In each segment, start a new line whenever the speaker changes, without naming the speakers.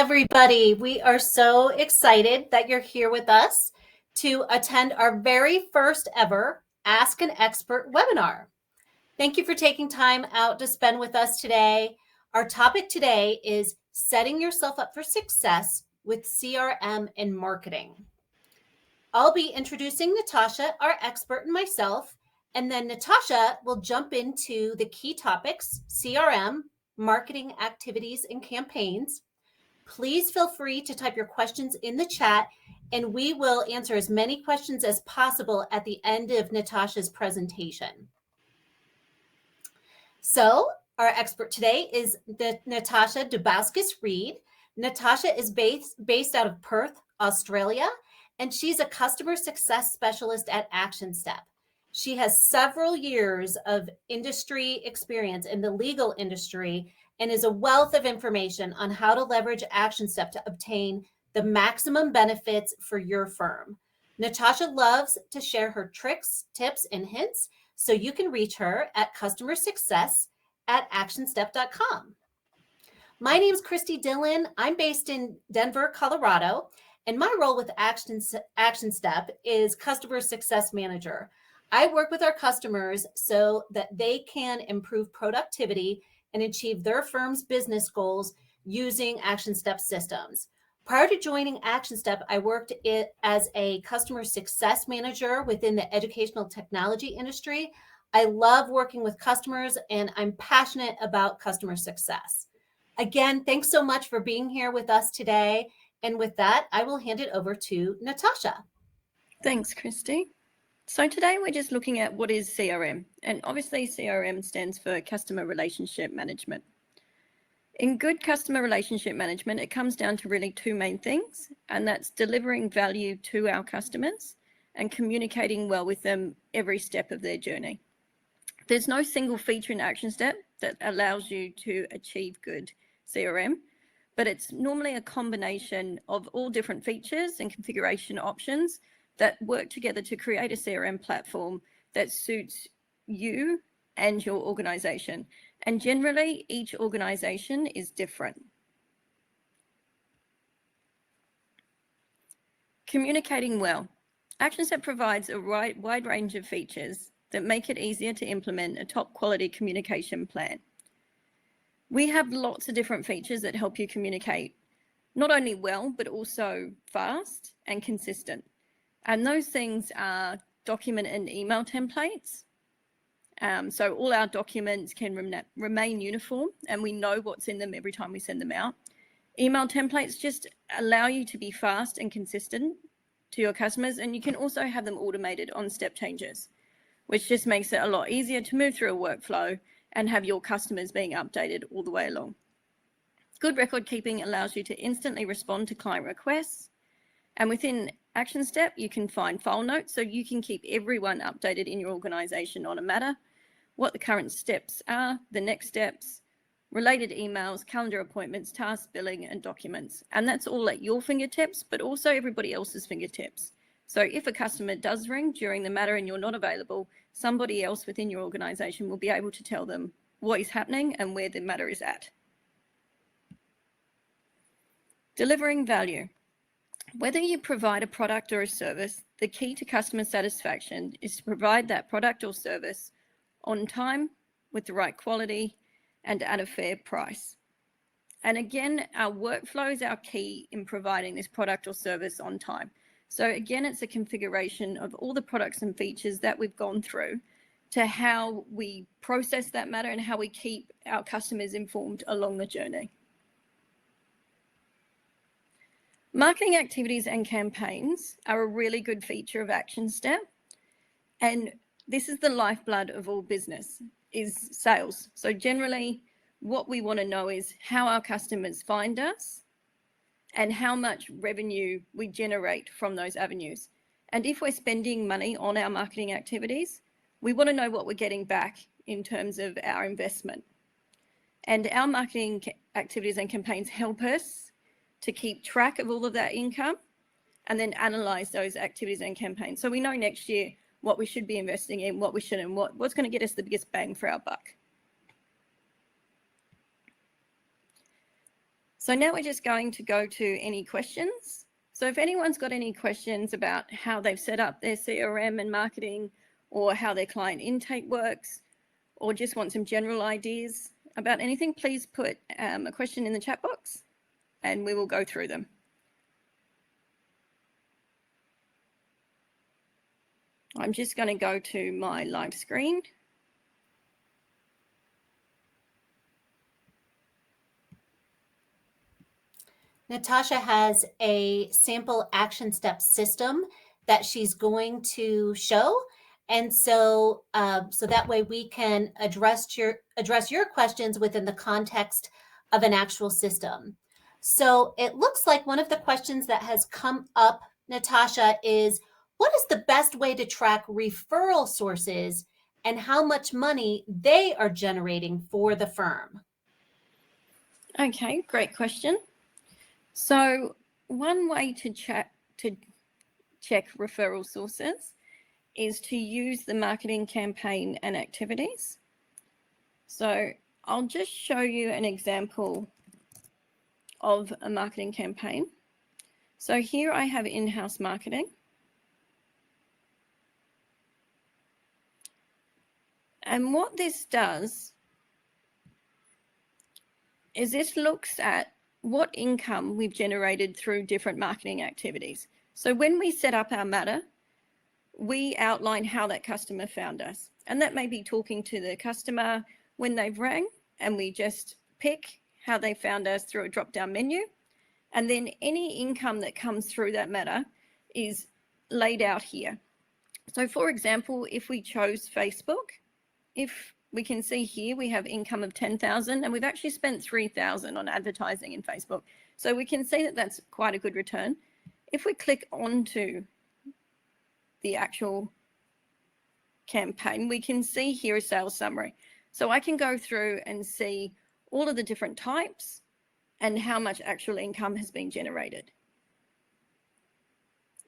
everybody. We are so excited that you're here with us to attend our very first ever Ask an Expert webinar. Thank you for taking time out to spend with us today. Our topic today is setting yourself up for success with CRM and marketing. I'll be introducing Natasha, our expert, and myself, and then Natasha will jump into the key topics, CRM, marketing activities and campaigns. Please feel free to type your questions in the chat, and we will answer as many questions as possible at the end of Natasha's presentation. So our expert today is Natasha Dubauskas-Reid. Natasha is based out of Perth, Australia, and she's a customer success specialist at Actionstep. She has several years of industry experience in the legal industry and is a wealth of information on how to leverage Actionstep to obtain the maximum benefits for your firm. Natasha loves to share her tricks, tips, and hints, so you can reach her at customersuccess@actionstep.com. My name is Christy Dillon. I'm based in Denver, Colorado, and my role with Actionstep is Customer Success Manager. I work with our customers so that they can improve productivity and achieve their firm's business goals using Actionstep systems. Prior to joining Actionstep, I worked as a customer success manager within the educational technology industry. I love working with customers, and I'm passionate about customer success. Again, thanks so much for being here with us today. And with that, I will hand it over to Natasha.
Thanks, Christy. So today we're just looking at what is CRM, and obviously CRM stands for Customer Relationship Management. In good customer relationship management, it comes down to really two main things, and that's delivering value to our customers and communicating well with them every step of their journey. There's no single feature in Actionstep that allows you to achieve good CRM, but it's normally a combination of all different features and configuration options that work together to create a CRM platform that suits you and your organization. And generally, each organization is different. Communicating well. Actionstep provides a wide range of features that make it easier to implement a top quality communication plan. We have lots of different features that help you communicate not only well, but also fast and consistent. And those things are document and email templates. So all our documents can remain uniform and we know what's in them every time we send them out. Email templates just allow you to be fast and consistent to your customers, and you can also have them automated on step changes, which just makes it a lot easier to move through a workflow and have your customers being updated all the way along. Good record keeping allows you to instantly respond to client requests. And within Actionstep, you can find file notes so you can keep everyone updated in your organization on a matter, what the current steps are, the next steps, related emails, calendar appointments, tasks, billing, and documents. And that's all at your fingertips, but also everybody else's fingertips. So if a customer does ring during the matter and you're not available, somebody else within your organization will be able to tell them what is happening and where the matter is at. Delivering value. Whether you provide a product or a service, the key to customer satisfaction is to provide that product or service on time, with the right quality, and at a fair price. And again, our workflow is our key in providing this product or service on time. So again, it's a configuration of all the products and features that we've gone through to how we process that matter and how we keep our customers informed along the journey. Marketing activities and campaigns are a really good feature of Actionstep, and this is the lifeblood of all business, is sales. So generally, what we want to know is how our customers find us and how much revenue we generate from those avenues. And if we're spending money on our marketing activities, we want to know what we're getting back in terms of our investment. And our marketing activities and campaigns help us to keep track of all of that income and then analyze those activities and campaigns. So we know next year what we should be investing in, what we shouldn't, what's going to get us the biggest bang for our buck. So now we're just going to go to any questions. So if anyone's got any questions about how they've set up their CRM and marketing, or how their client intake works, or just want some general ideas about anything, please put a question in the chat box and we will go through them. I'm just going to go to my live screen.
Natasha has a sample action step system that she's going to show. And so, so that way we can address your questions within the context of an actual system. So it looks like one of the questions that has come up, Natasha, is what is the best way to track referral sources and how much money they are generating for the firm?
Okay, great question. So one way to check referral sources is to use the marketing campaign and activities. So I'll just show you an example of a marketing campaign. So here I have in-house marketing. And what this does is this looks at what income we've generated through different marketing activities. So when we set up our matter, we outline how that customer found us. And that may be talking to the customer when they've rang, and we just pick how they found us through a drop-down menu. And then any income that comes through that matter is laid out here. So for example, if we chose Facebook, if we can see here, we have income of 10,000 and we've actually spent 3,000 on advertising in Facebook. So we can see that that's quite a good return. If we click onto the actual campaign, we can see here a sales summary. So I can go through and see all of the different types and how much actual income has been generated.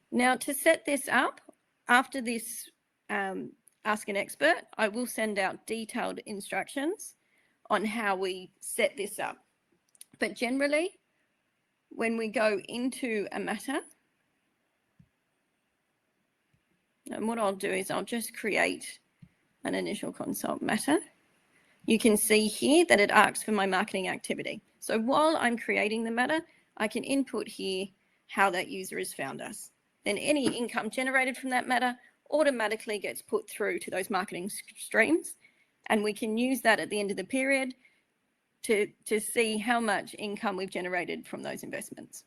Now to set this up, after this Ask an Expert, I will send out detailed instructions on how we set this up. But generally, when we go into a matter, and what I'll do is I'll just create an initial consult matter. You can see here that it asks for my marketing activity. So while I'm creating the matter, I can input here how that user has found us. Then any income generated from that matter automatically gets put through to those marketing streams. And we can use that at the end of the period to see how much income we've generated from those investments.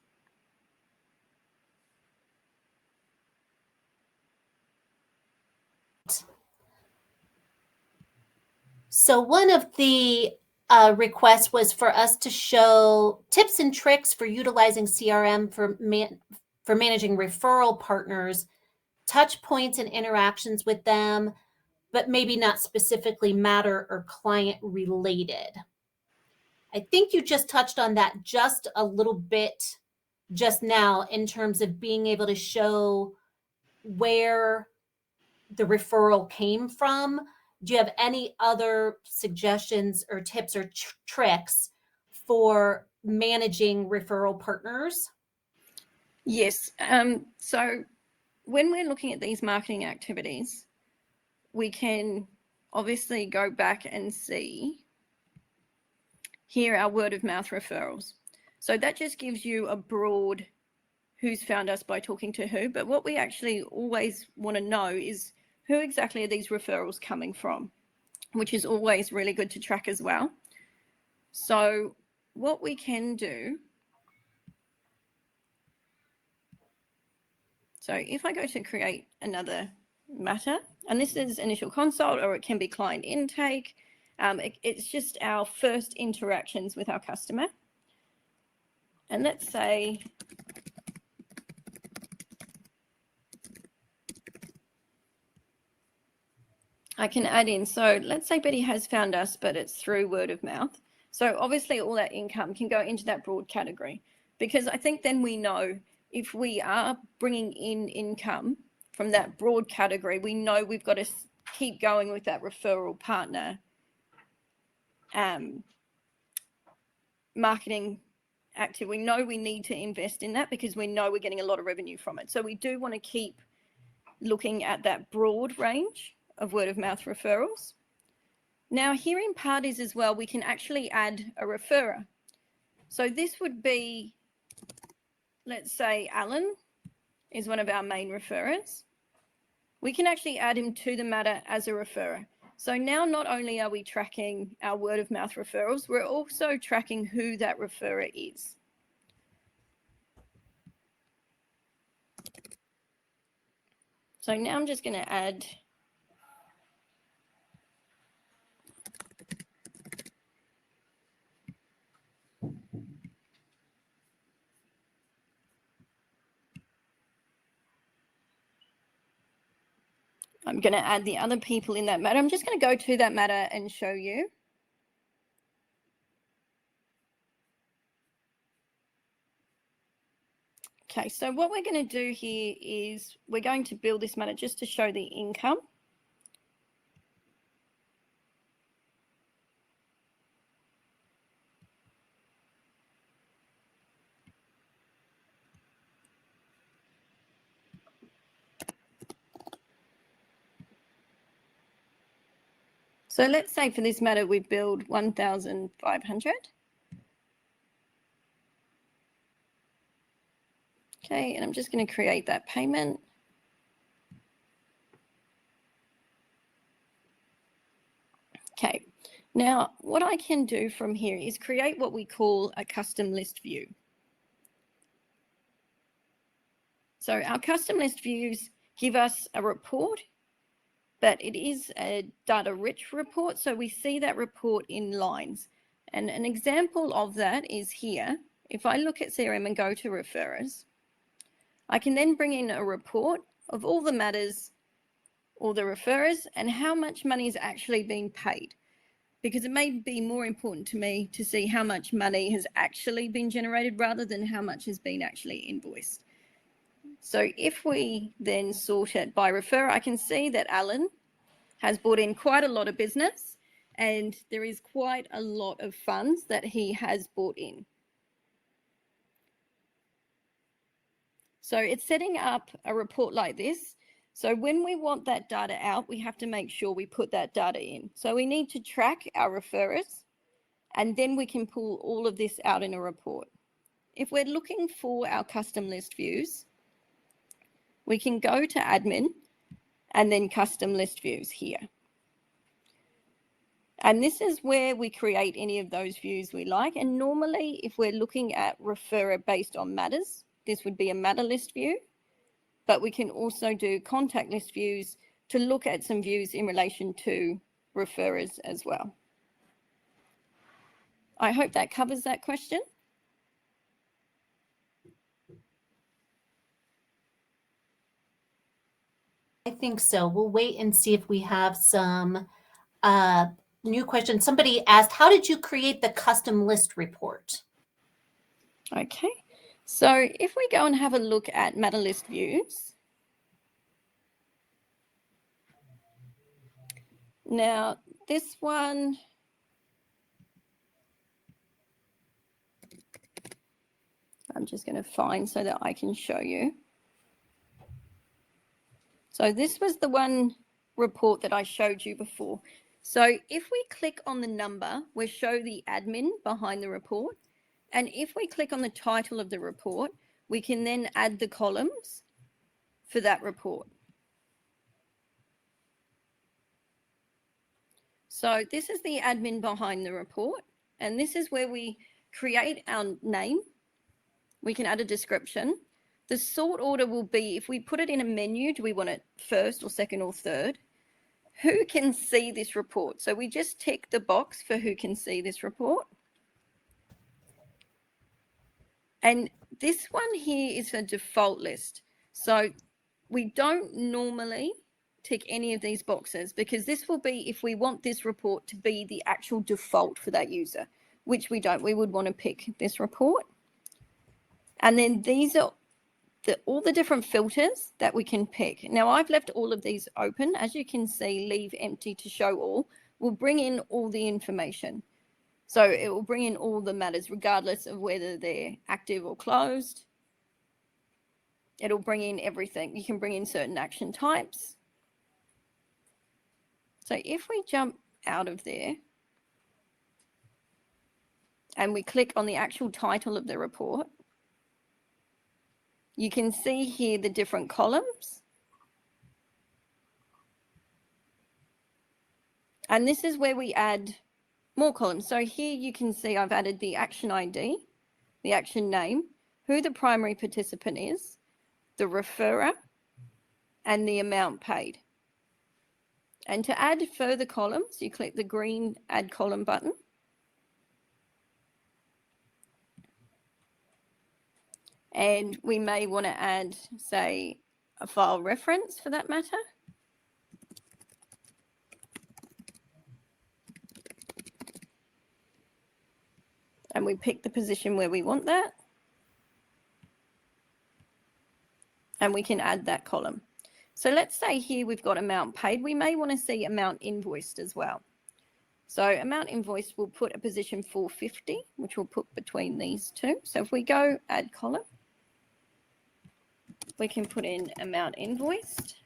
So one of the requests was for us to show tips and tricks for utilizing CRM for managing referral partners, touch points and interactions with them, but maybe not specifically matter or client related. I think you just touched on that just a little bit just now in terms of being able to show where the referral came from. Do you have any other suggestions or tips or tricks for managing referral partners?
Yes. So when we're looking at these marketing activities, we can obviously go back and see here our word of mouth referrals. So that just gives you a broad who's found us by talking to who. But what we actually always want to know is who exactly are these referrals coming from, which is always really good to track as well. So what we can do, so if I go to create another matter, and this is initial consult, or it can be client intake, it's just our first interactions with our customer. And let's say I can add in, so let's say Betty has found us, but it's through word of mouth. So obviously all that income can go into that broad category, because I think then we know if we are bringing in income from that broad category, we know we've got to keep going with that referral partner marketing active. We know we need to invest in that because we know we're getting a lot of revenue from it. So we do want to keep looking at that broad range of word of mouth referrals. Now here in parties as well, we can actually add a referrer. So this would be, let's say Alan is one of our main referrers. We can actually add him to the matter as a referrer. So now not only are we tracking our word of mouth referrals, we're also tracking who that referrer is. So now I'm just going to add the other people in that matter. I'm just going to go to that matter and show you. Okay, so what we're going to do here is we're going to build this matter just to show the income. So let's say for this matter, we build 1,500. Okay, and I'm just going to create that payment. Okay, now what I can do from here is create what we call a custom list view. So our custom list views give us a report, but it is a data-rich report, so we see that report in lines. And an example of that is here. If I look at CRM and go to referrers, I can then bring in a report of all the matters, all the referrers, and how much money is actually being paid. Because it may be more important to me to see how much money has actually been generated rather than how much has been actually invoiced. So if we then sort it by referrer, I can see that Alan has brought in quite a lot of business and there is quite a lot of funds that he has brought in. So it's setting up a report like this. So when we want that data out, we have to make sure we put that data in. So we need to track our referrers and then we can pull all of this out in a report. If we're looking for our custom list views, we can go to admin and then custom list views here. And this is where we create any of those views we like. And normally if we're looking at referrer based on matters, this would be a matter list view, but we can also do contact list views to look at some views in relation to referrers as well. I hope that covers that question.
I think so. We'll wait and see if we have some new questions. Somebody asked, how did you create the custom list report?
Okay, so if we go and have a look at matter list views. Now, this one, I'm just going to find so that I can show you. So this was the one report that I showed you before. So if we click on the number, we show the admin behind the report. And if we click on the title of the report, we can then add the columns for that report. So this is the admin behind the report. And this is where we create our name. We can add a description. The sort order will be, if we put it in a menu, do we want it first or second or third? Who can see this report? So we just tick the box for who can see this report. And this one here is a default list. So we don't normally tick any of these boxes because this will be if we want this report to be the actual default for that user, which we don't. We would want to pick this report. And then these are all the different filters that we can pick. Now I've left all of these open. As you can see, leave empty to show all will bring in all the information. So it will bring in all the matters, regardless of whether they're active or closed. It'll bring in everything. You can bring in certain action types. So if we jump out of there and we click on the actual title of the report, you can see here the different columns. And this is where we add more columns. So here you can see I've added the action ID, the action name, who the primary participant is, the referrer, and the amount paid. And to add further columns, you click the green Add Column button. And we may want to add, say, a file reference for that matter. And we pick the position where we want that. And we can add that column. So let's say here we've got amount paid. We may want to see amount invoiced as well. So amount invoiced, we'll put a position 450, which we'll put between these two. So if we go add column, we can put in amount invoiced.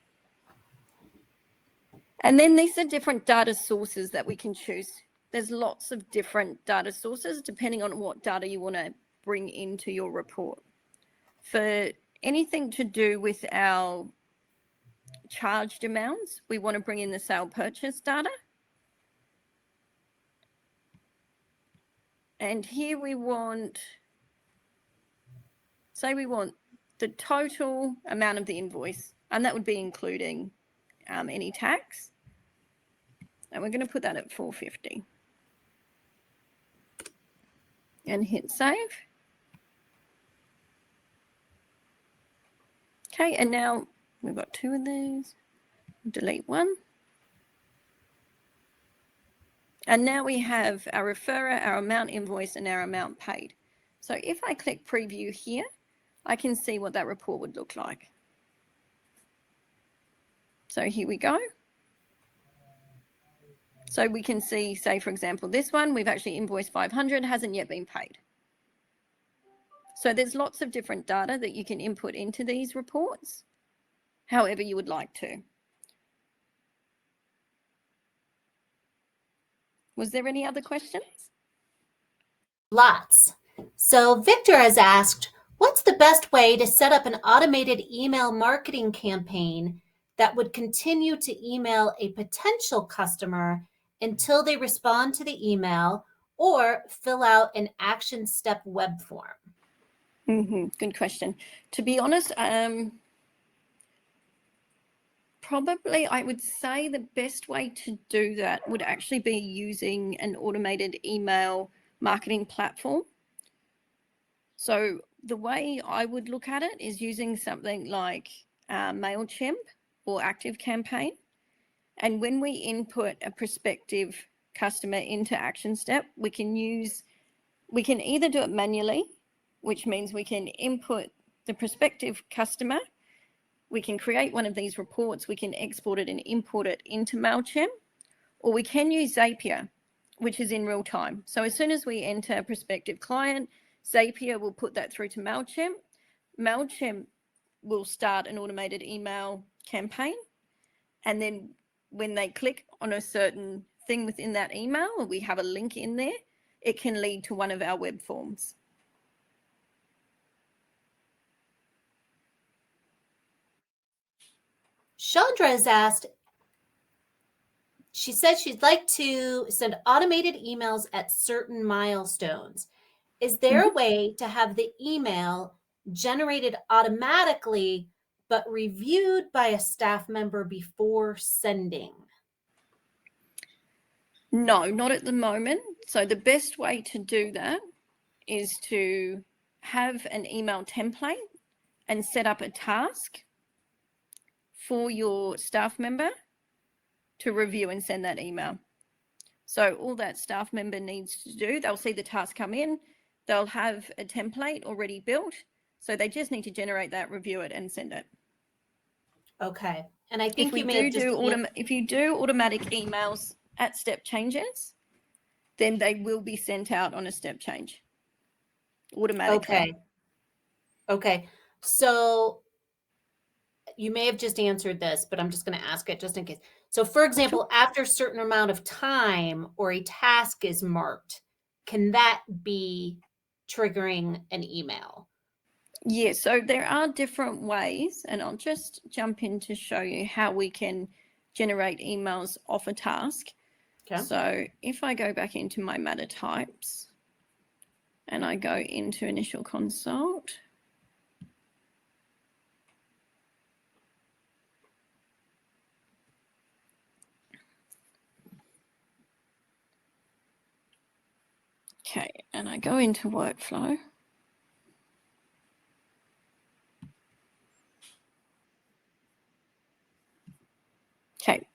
And then these are different data sources that we can choose. There's lots of different data sources depending on what data you want to bring into your report. For anything to do with our charged amounts, we want to bring in the sale purchase data. And here we want, say we want the total amount of the invoice, and that would be including any tax. And we're going to put that at 450. And hit save. Okay, and now we've got two of these. Delete one. And now we have our referrer, our amount invoice, and our amount paid. So if I click preview here, I can see what that report would look like. So here we go. So we can see, say, for example, this one, we've actually invoiced 500, hasn't yet been paid. So there's lots of different data that you can input into these reports, however you would like to. Was there any other questions?
Lots. So Victor has asked, what's the best way to set up an automated email marketing campaign that would continue to email a potential customer until they respond to the email or fill out an action step web form?
Good question. To be honest, probably I would say the best way to do that would actually be using an automated email marketing platform. So the way I would look at it is using something like MailChimp or ActiveCampaign. And when we input a prospective customer into Actionstep, we can either do it manually, which means we can input the prospective customer. We can create one of these reports. We can export it and import it into MailChimp, or we can use Zapier, which is in real time. So as soon as we enter a prospective client, Zapier will put that through to MailChimp. MailChimp will start an automated email campaign. And then when they click on a certain thing within that email, or we have a link in there, it can lead to one of our web forms.
Chandra has asked, she said she'd like to send automated emails at certain milestones. Is there a way to have the email generated automatically, but reviewed by a staff member before sending?
No, not at the moment. So the best way to do that is to have an email template and set up a task for your staff member to review and send that email. So all that staff member needs to do, they'll see the task come in, they'll have a template already built, so they just need to generate that, review it, and send it.
Okay. And I think
if you do automatic emails at step changes, then they will be sent out on a step change automatically.
Okay. So you may have just answered this, but I'm just going to ask it just in case. So for example, after a certain amount of time or a task is marked, can that be triggering an email?
Yeah, so there are different ways, and I'll just jump in to show you how we can generate emails off a task.
Okay.
So if I go back into my matter types and I go into initial consult, okay, and I go into workflow. Okay,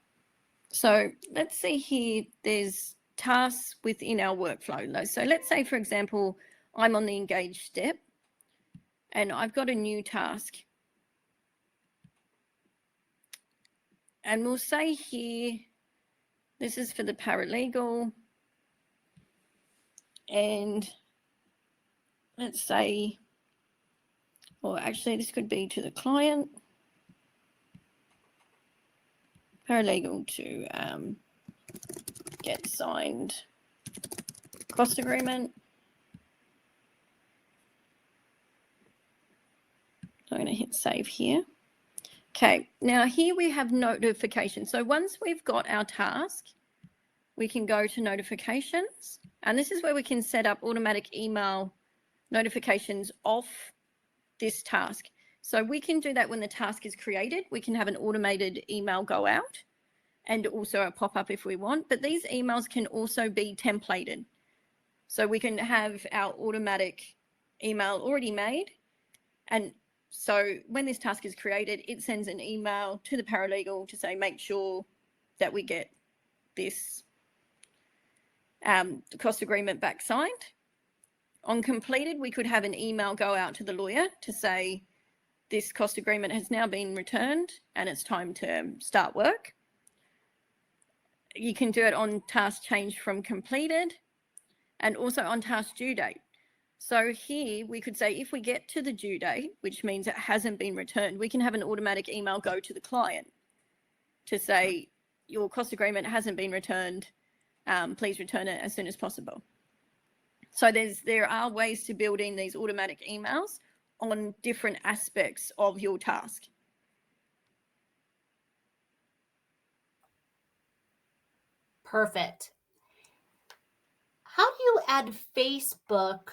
so let's see here, there's tasks within our workflow. So let's say, for example, I'm on the engage step and I've got a new task. And we'll say here, this is for the paralegal. And let's say, or actually this could be to the client. Paralegal to get signed cost agreement. I'm going to hit save here. Okay, now here we have notifications. So once we've got our task, we can go to notifications, and this is where we can set up automatic email notifications off this task. So we can do that when the task is created. We can have an automated email go out and also a pop-up if we want, but these emails can also be templated. So we can have our automatic email already made, and so when this task is created, it sends an email to the paralegal to say, make sure that we get this cost agreement back signed. On completed, we could have an email go out to the lawyer to say, this cost agreement has now been returned and it's time to start work. You can do it on task change from completed and also on task due date. So here we could say if we get to the due date, which means it hasn't been returned, we can have an automatic email go to the client to say your cost agreement hasn't been returned. Please return it as soon as possible. So there are ways to build in these automatic emails on different aspects of your task.
Perfect. How do you add Facebook,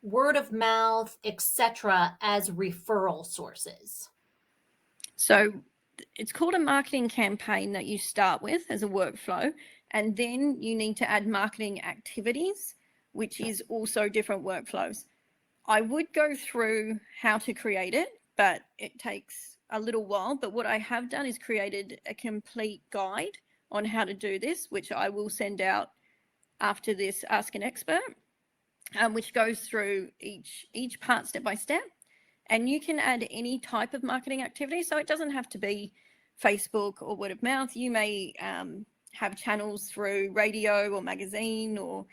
word of mouth, etc., as referral sources?
So it's called a marketing campaign that you start with as a workflow, and then you need to add marketing activities, which is also different workflows. I would go through how to create it, but it takes a little while. But what I have done is created a complete guide on how to do this, which I will send out after this Ask an Expert, which goes through each part step by step. And you can add any type of marketing activity. So it doesn't have to be Facebook or word of mouth. You may have channels through radio or magazine or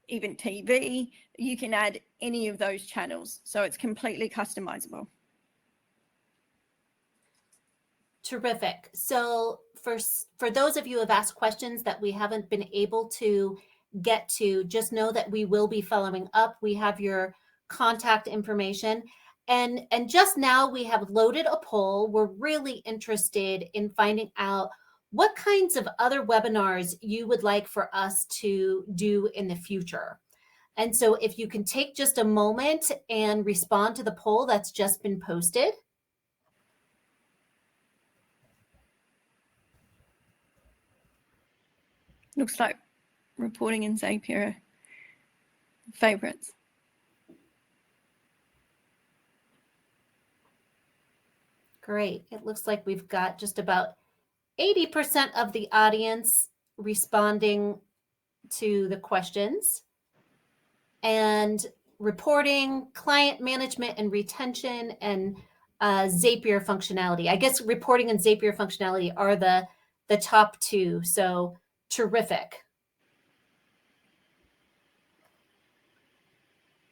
even TV. You can add any of those channels. So it's completely customizable.
Terrific. So for those of you who have asked questions that we haven't been able to get to, just know that we will be following up. We have your contact information. And just now we have loaded a poll. We're really interested in finding out what kinds of other webinars you would like for us to do in the future. And so if you can take just a moment and respond to the poll that's just been posted.
Looks like reporting and Zapier favorites.
Great. It looks like we've got just about 80% of the audience responding to the questions. And reporting, client management and retention, and Zapier functionality. I guess reporting and Zapier functionality are the top two. So terrific.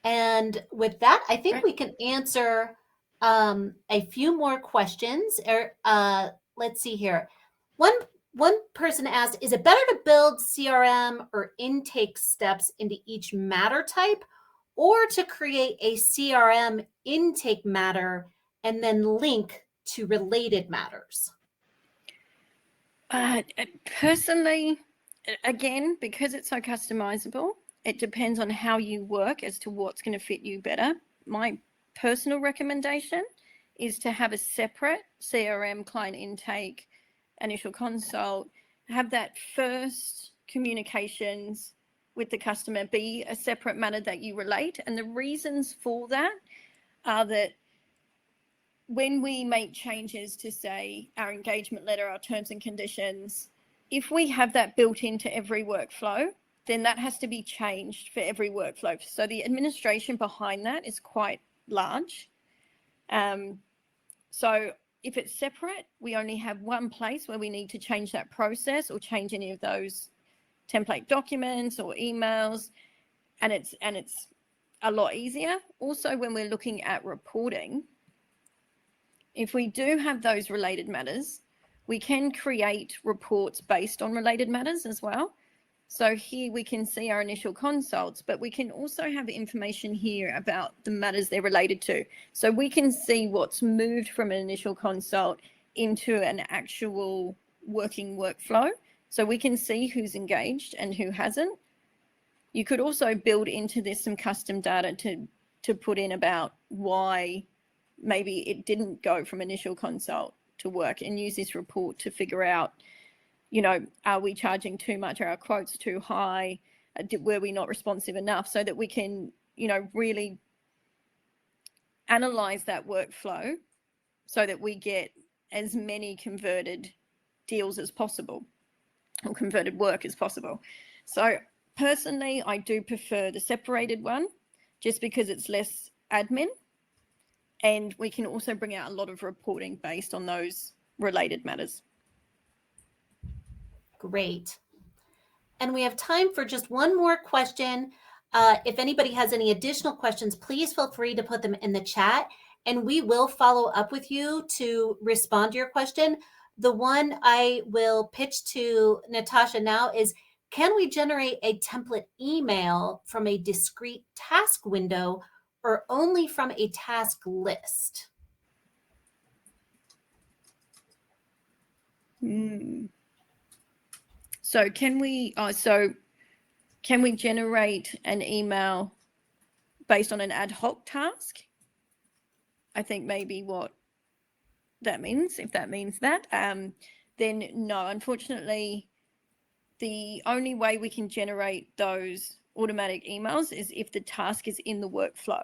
And with that, I think
Right.
we can answer a few more questions. Let's see here. One person asked, is it better to build CRM or intake steps into each matter type, or to create a CRM intake matter and then link to related matters?
Personally, again, because it's so customizable, it depends on how you work as to what's going to fit you better. My personal recommendation is to have a separate CRM client intake, initial consult, have that first communications with the customer be a separate matter that you relate. And the reasons for that are that when we make changes to, say, our engagement letter, our terms and conditions, if we have that built into every workflow, then that has to be changed for every workflow. So the administration behind that is quite large. So if it's separate, we only have one place where we need to change that process or change any of those template documents or emails, and it's a lot easier. Also, when we're looking at reporting, if we do have those related matters, we can create reports based on related matters as well. So here we can see our initial consults, but we can also have information here about the matters they're related to. So we can see what's moved from an initial consult into an actual working workflow. So we can see who's engaged and who hasn't. You could also build into this some custom data to put in about why maybe it didn't go from initial consult to work, and use this report to figure out, are we charging too much? Are our quotes too high? Were we not responsive enough? So that we can, really analyze that workflow so that we get as many converted deals as possible, or converted work as possible. So personally, I do prefer the separated one just because it's less admin. And we can also bring out a lot of reporting based on those related matters.
Great. And we have time for just one more question. If anybody has any additional questions, please feel free to put them in the chat, and we will follow up with you to respond to your question. The one I will pitch to Natasha now is, can we generate a template email from a discrete task window or only from a task list?
So can we generate an email based on an ad hoc task? I think maybe what that means, if that means that, then no, unfortunately, the only way we can generate those automatic emails is if the task is in the workflow.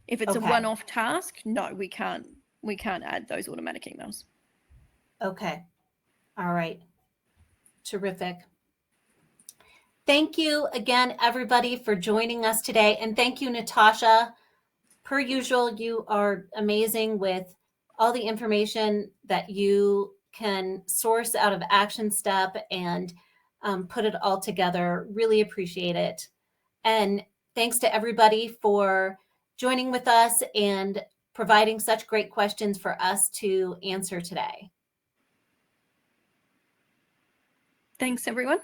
If it's a one-off task, no, we can't add those automatic emails.
Okay. All right. Terrific. Thank you again, everybody, for joining us today. And thank you, Natasha. Per usual, you are amazing with all the information that you can source out of Actionstep and put it all together. Really appreciate it. And thanks to everybody for joining with us and providing such great questions for us to answer today.
Thanks, everyone.